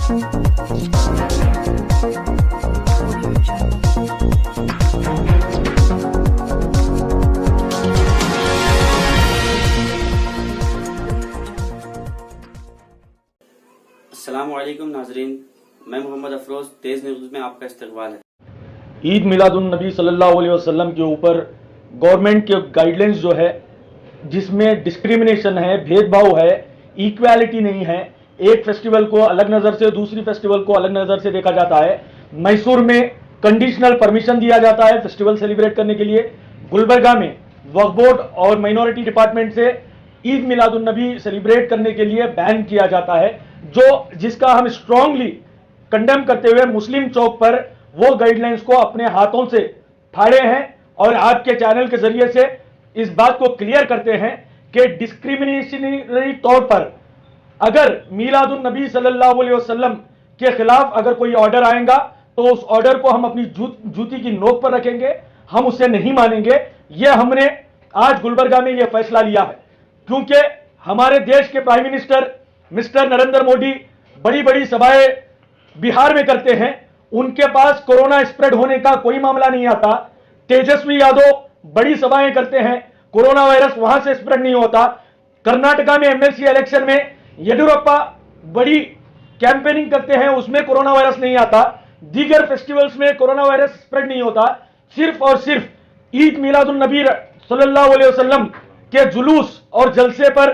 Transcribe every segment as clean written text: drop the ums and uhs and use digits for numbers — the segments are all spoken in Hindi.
अस्सलामुअलैकुम नाजरीन, मैं मोहम्मद अफरोज, तेज़ न्यूज़ में आपका इस्तकबाल है। ईद मिलादुन्नबी सल्लल्लाहु अलैहि वसल्लम के ऊपर गवर्नमेंट के गाइडलाइंस जो है, जिसमें डिस्क्रिमिनेशन है, भेदभाव है, इक्वालिटी नहीं है, एक फेस्टिवल को अलग नज़र से दूसरी फेस्टिवल को अलग नज़र से देखा जाता है। मैसूर में कंडीशनल परमिशन दिया जाता है फेस्टिवल सेलिब्रेट करने के लिए। गुलबर्गा में वक्फ बोर्ड और माइनॉरिटी डिपार्टमेंट से ईद मिलादुन्नबी सेलिब्रेट करने के लिए बैन किया जाता है, जिसका हम स्ट्रांगली कंडेम करते हुए मुस्लिम चौक पर वो गाइडलाइंस को अपने हाथों से फाड़े हैं और आपके चैनल के जरिए से इस बात को क्लियर करते हैं कि डिस्क्रिमिनेशनरी तौर पर अगर मिलादुन नबी सल्लल्लाहु अलैहि वसल्लम के खिलाफ अगर कोई ऑर्डर आएगा तो उस ऑर्डर को हम अपनी जूती की नोक पर रखेंगे, हम उसे नहीं मानेंगे। यह हमने आज गुलबर्गा में यह फैसला लिया है क्योंकि हमारे देश के prime minister mister Narendra Modi बड़ी बड़ी सभाएं बिहार में करते हैं, उनके पास कोरोना स्प्रेड होने का कोई मामला नहीं आता। तेजस्वी यादव बड़ी सभाएं करते हैं, कोरोना वायरस वहां से स्प्रेड नहीं होता। कर्नाटका में एमएलसी इलेक्शन में येडियुरप्पा बड़ी कैंपेनिंग करते हैं, उसमें कोरोना वायरस नहीं आता। दीगर फेस्टिवल्स में कोरोना वायरस स्प्रेड नहीं होता। सिर्फ और सिर्फ ईद मिलादुन नबी सल्लल्लाहु अलैहि वसल्लम के जुलूस और जलसे पर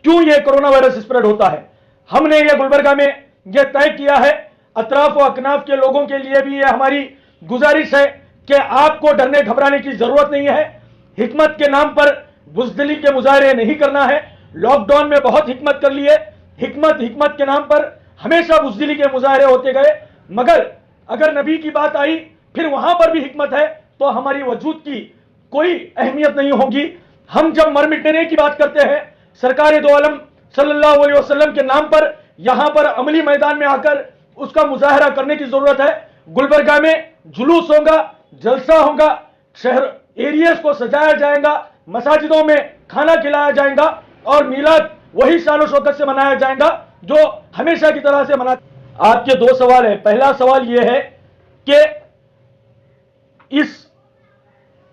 क्यों यह कोरोना वायरस स्प्रेड होता है। हमने यह गुलबर्गा में यह तय किया है, अतराफ व अकनाफ के लोगों के लिए भी यह हमारी गुजारिश है कि आपको डरने घबराने की जरूरत नहीं है। हिकमत के नाम पर बुज़दिली के मुजाहरे नहीं करना है। लॉकडाउन में बहुत हिकमत कर लिए, हिकमत के नाम पर हमेशा बुज़दिली के मुजाहरे होते गए, मगर अगर नबी की बात आई फिर वहां पर भी हिकमत है तो हमारी वजूद की कोई अहमियत नहीं होगी। हम जब मर मिटने की बात करते हैं सरकार दो आलम सल्लल्लाहु अलैहि वसल्लम के नाम पर, यहां पर अमली मैदान में आकर उसका मुजाहरा करने की जरूरत है। गुलबर्गा में जुलूस होगा, जलसा होगा, शहर एरियाज को सजाया जाएगा, मसाजिदों में खाना खिलाया जाएगा और मिलाद वही शान शौकत से मनाया जाएगा जो हमेशा की तरह से मना। आपके दो सवाल है। पहला सवाल यह है कि इस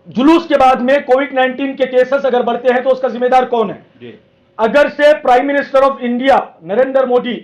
जुलूस के बाद में कोविड-19 के केसेस अगर बढ़ते हैं तो उसका जिम्मेदार कौन है। अगर से prime minister of India Narendra Modi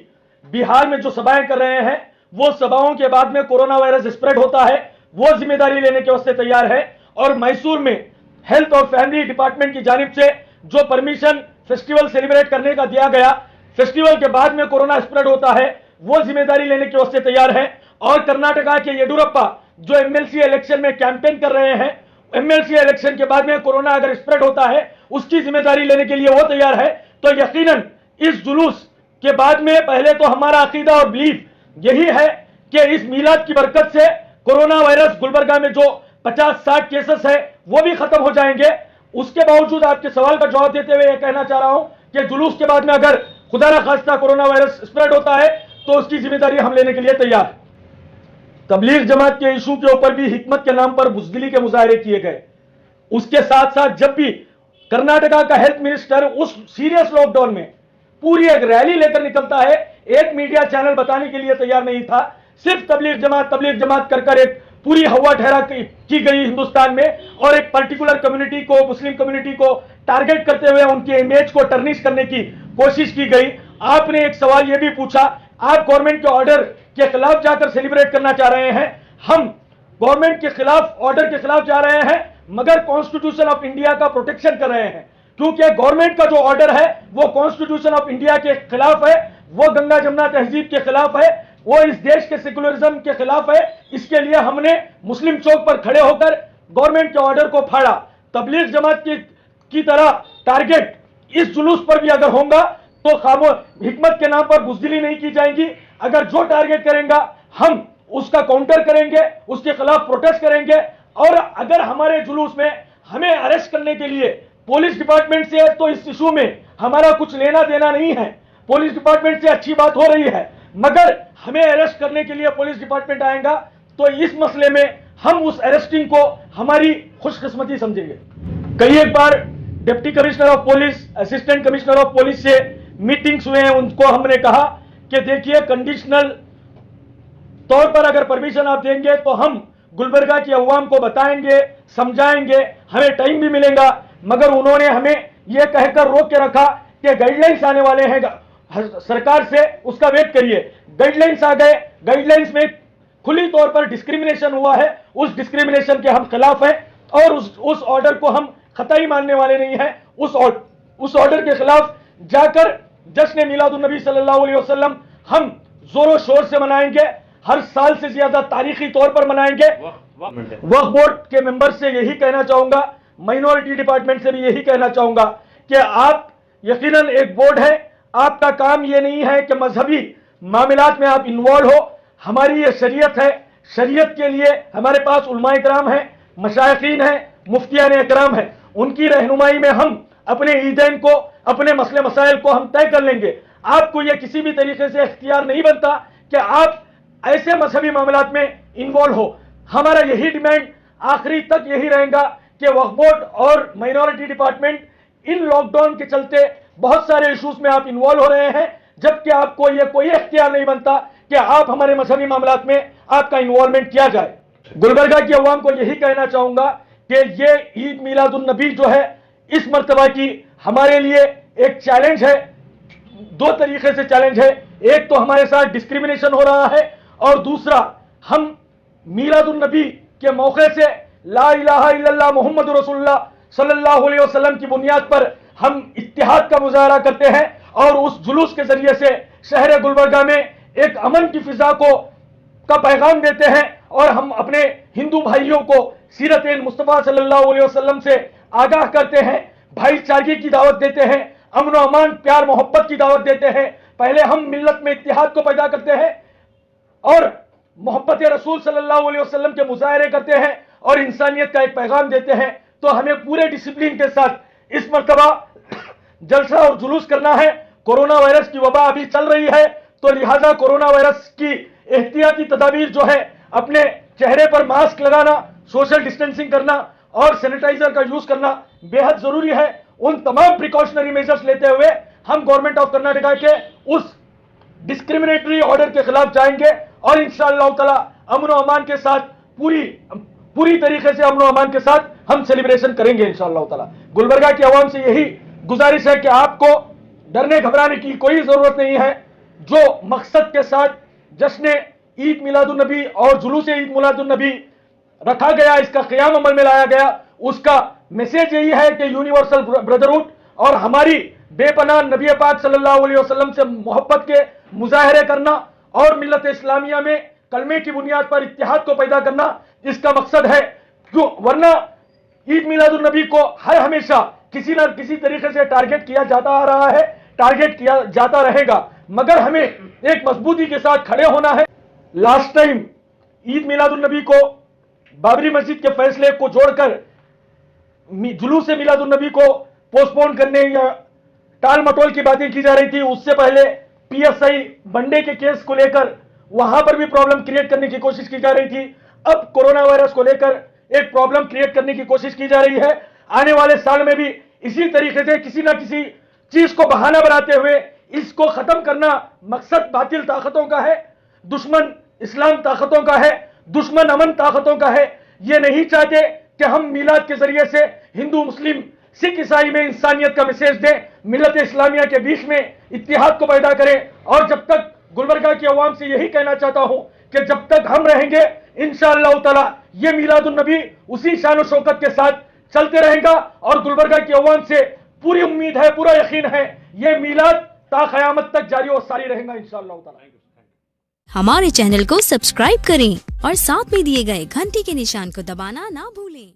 Bihar में जो सभाएं कर रहे हैं, वो सभाओं के बाद में कोरोना वायरस स्प्रेड होता है, वो जिम्मेदारी लेने के वास्ते तैयार है। और मैसूर में हेल्थ और फैमिली डिपार्टमेंट की जानिब से जो परमिशन फेस्टिवल सेलिब्रेट करने का दिया गया, फेस्टिवल के बाद में कोरोना स्प्रेड होता है, वो जिम्मेदारी लेने के वास्ते तैयार है। और कर्नाटका के येडियुरप्पा जो एमएलसी इलेक्शन में कैंपेन कर रहे हैं, एमएलसी इलेक्शन के बाद में कोरोना अगर स्प्रेड होता है उसकी जिम्मेदारी लेने के लिए वो तैयार है। तो यकीनन इस जुलूस के बाद में पहले तो हमारा अकीदा और बिलीफ यही है कि इस मिलाद की बरकत से कोरोना वायरस गुलबर्गा में जो 50-60 केसेस है वो भी खत्म हो जाएंगे। उसके बावजूद आपके सवाल का जवाब देते हुए यह कहना चाह रहा हूं कि जुलूस के बाद में अगर खुदा ना खास्ता कोरोना वायरस स्प्रेड होता है तो उसकी जिम्मेदारी हम लेने के लिए तैयार है। तबलीग जमात के इशू के ऊपर भी हिकमत के नाम पर बुज़दिली के मुजाहरे किए गए। उसके साथ साथ जब भी कर्नाटका का हेल्थ मिनिस्टर उस सीरियस लॉकडाउन में पूरी एक रैली लेकर निकलता है, एक मीडिया चैनल बताने के लिए तैयार नहीं था। सिर्फ तबलीग जमात कर एक पूरी हवा ठहरा की गई हिंदुस्तान में और एक पर्टिकुलर कम्युनिटी को, मुस्लिम कम्युनिटी को टारगेट करते हुए उनके इमेज को टर्निश करने की कोशिश की गई। आपने एक सवाल यह भी पूछा, आप गवर्नमेंट के ऑर्डर के खिलाफ जाकर सेलिब्रेट करना चाह रहे हैं। हम गवर्नमेंट के खिलाफ, ऑर्डर के खिलाफ जा रहे हैं, मगर कॉन्स्टिट्यूशन ऑफ इंडिया का प्रोटेक्शन कर रहे हैं, क्योंकि गवर्नमेंट का जो ऑर्डर है वो कॉन्स्टिट्यूशन ऑफ इंडिया के खिलाफ है, वो गंगा जमुना तहजीब के खिलाफ है, वो इस देश के सेकुलरिज्म के खिलाफ है। इसके लिए हमने मुस्लिम चौक पर खड़े होकर गवर्नमेंट के ऑर्डर को फाड़ा। तबलीग जमात की तरह टारगेट इस जुलूस पर भी अगर होगा तो हिकमत के नाम पर बुज़दिली नहीं की जाएगी। अगर जो टारगेट करेंगे हम उसका काउंटर करेंगे, उसके खिलाफ प्रोटेस्ट करेंगे। और अगर हमारे जुलूस में हमें अरेस्ट करने के लिए पुलिस डिपार्टमेंट से, तो इस इशू में हमारा कुछ लेना देना नहीं है। पुलिस डिपार्टमेंट से अच्छी बात हो रही है, मगर हमें अरेस्ट करने के लिए पुलिस डिपार्टमेंट आएगा तो इस मसले में हम उस अरेस्टिंग को हमारी खुशकिस्मती समझेंगे। कई एक बार deputy commissioner of police, assistant commissioner of police से मीटिंग्स हुए हैं, उनको हमने कहा कि देखिए कंडीशनल तौर पर अगर परमिशन आप देंगे तो हम गुलबर्गा की अवाम को बताएंगे, समझाएंगे, हमें टाइम भी मिलेगा। मगर उन्होंने हमें यह कहकर रोक के रखा कि गाइडलाइंस आने वाले हैं सरकार से, उसका वेट करिए। गाइडलाइंस आ गए, गाइडलाइंस में खुली तौर पर डिस्क्रिमिनेशन हुआ है, उस डिस्क्रिमिनेशन के हम खिलाफ हैं और उस ऑर्डर को हम खताई मानने वाले नहीं हैं। उस ऑर्डर के खिलाफ जाकर जश्न मिलादुन नबी सल्लल्लाहु अलैहि वसल्लम हम जोरों शोर से मनाएंगे, हर साल से ज्यादा तारीखी तौर पर मनाएंगे। वक्फ बोर्ड के मेंबर से यही कहना चाहूंगा, माइनॉरिटी डिपार्टमेंट से भी यही कहना चाहूंगा कि आप यकीनन एक बोर्ड है, आपका काम यह नहीं है कि मजहबी मामलात में आप इन्वॉल्व हो। हमारी ये शरीयत है, शरीयत के लिए हमारे पास उलमाए कराम है, मशाइखीन है, मुफ्तियान इकराम है, उनकी रहनुमाई में हम अपने ईदैन को, अपने मसले मसाइल को हम तय कर लेंगे। आपको यह किसी भी तरीके से इख्तियार नहीं बनता कि आप ऐसे मजहबी मामलात में इन्वॉल्व हो। हमारा यही डिमांड आखिरी तक यही रहेगा कि वक्फ बोर्ड और माइनॉरिटी डिपार्टमेंट इन लॉकडाउन के चलते बहुत सारे इश्यूज में आप इन्वॉल्व हो रहे हैं, जबकि आपको यह कोई इख्तियार नहीं बनता कि आप हमारे मजहबी मामलात में आपका इन्वॉल्वमेंट किया जाए। गुलबर्गा की अवाम को यही कहना चाहूंगा कि ये ईद मिलादुन नबी जो है इस मर्तबा की हमारे लिए एक चैलेंज है। दो तरीके से चैलेंज है, एक तो हमारे साथ डिस्क्रिमिनेशन हो रहा है और दूसरा हम मिलादुन नबी के मौके से ला इलाहा इल्लल्लाह मुहम्मद रसूलुल्लाह सल्लल्लाहु अलैहि वसल्लम की बुनियाद पर हम इत्तिहाद का मुजाहरा करते हैं और उस जुलूस के जरिए से शहर गुलबर्गा में एक अमन की फिजा का पैगाम देते हैं और हम अपने हिंदू भाइयों को सीरत मुस्तफा सल्लल्लाहु अलैहि वसल्लम से आगाह करते हैं, भाईचारे की दावत देते हैं, अमन और अमान, प्यार मोहब्बत की दावत देते हैं। पहले हम मिल्लत में इत्तिहाद को पैदा करते हैं और मोहब्बत रसूल सल्लल्लाहु अलैहि वसल्लम के मुजाहरे करते हैं और इंसानियत का एक पैगाम देते हैं। तो हमें पूरे डिसिप्लिन के साथ इस मर्तबा जलसा और जुलूस करना है। कोरोना वायरस की वबा अभी चल रही है, तो लिहाजा कोरोना वायरस की एहतियाती तदाबीर जो है, अपने चेहरे पर मास्क लगाना, सोशल डिस्टेंसिंग करना और सैनिटाइजर का यूज करना बेहद जरूरी है। उन तमाम प्रिकॉशनरी मेजर्स लेते हुए हम गवर्नमेंट ऑफ कर्नाटका के उस डिस्क्रिमिनेटरी ऑर्डर के खिलाफ जाएंगे और इंशाअल्लाह ताला अमन और अमान के साथ पूरी तरीके से अमन और अमान के साथ हम सेलिब्रेशन करेंगे इंशाअल्लाह ताला। गुलबर्गा की आवाम से यही गुजारिश है कि आपको डरने घबराने की कोई जरूरत नहीं है। जो मकसद के साथ जश्न ईद मिलादुन नबी और जुलूस ईद मिलादुन नबी रखा गया, इसका क़याम अमल में लाया गया, उसका मैसेज यही है कि यूनिवर्सल ब्रदरहुड और हमारी बेपनाह नबी पाक सल्लल्लाहु अलैहि वसल्लम से मोहब्बत के मुजाहरे करना और मिल्लत इस्लामिया में कलमे की बुनियाद पर इत्तिहाद को पैदा करना, इसका मकसद है। क्यों? वरना ईद मिलादुन नबी को हर हमेशा किसी न किसी तरीके से टारगेट किया जाता आ रहा है, टारगेट किया जाता रहेगा, मगर हमें एक मजबूती के साथ खड़े होना है। लास्ट टाइम ईद मिलादुन नबी को बाबरी मस्जिद के फैसले को जोड़कर जुलूस मिलादुन नबी को पोस्टपोन करने या टाल मटोल की बातें की जा रही थी। उससे पहले पीएसआई बंडे के केस को लेकर वहां पर भी प्रॉब्लम क्रिएट करने की कोशिश की जा रही थी। अब कोरोना वायरस को लेकर एक प्रॉब्लम क्रिएट करने की कोशिश की जा रही है। आने वाले साल में भी इसी तरीके से किसी ना किसी चीज को बहाना बनाते हुए इसको खत्म करना मकसद बातिल ताकतों का है, दुश्मन इस्लाम ताकतों का है, दुश्मन अमन ताकतों का है। ये नहीं चाहते कि हम मिलाद के जरिए से हिंदू मुस्लिम सिख ईसाई में इंसानियत का मैसेज दें, मिल्लत इस्लामिया के बीच में इत्तिहाद को पैदा करें। और जब तक गुलबर्गा की आवाम से यही कहना चाहता हूं कि जब तक हम रहेंगे इंशाअल्लाह ताला ये मिलादुन नबी उसी शान और शौकत के साथ चलते रहेगा। और गुलबर्गा की आवाम से पूरी उम्मीद है, पूरा यकीन है, ये मिलाद ता क़यामत तक जारी और सारी रहेगा इंशाअल्लाह ताला। हमारे चैनल को सब्सक्राइब करें और साथ में दिए गए घंटी के निशान को दबाना ना भूलें।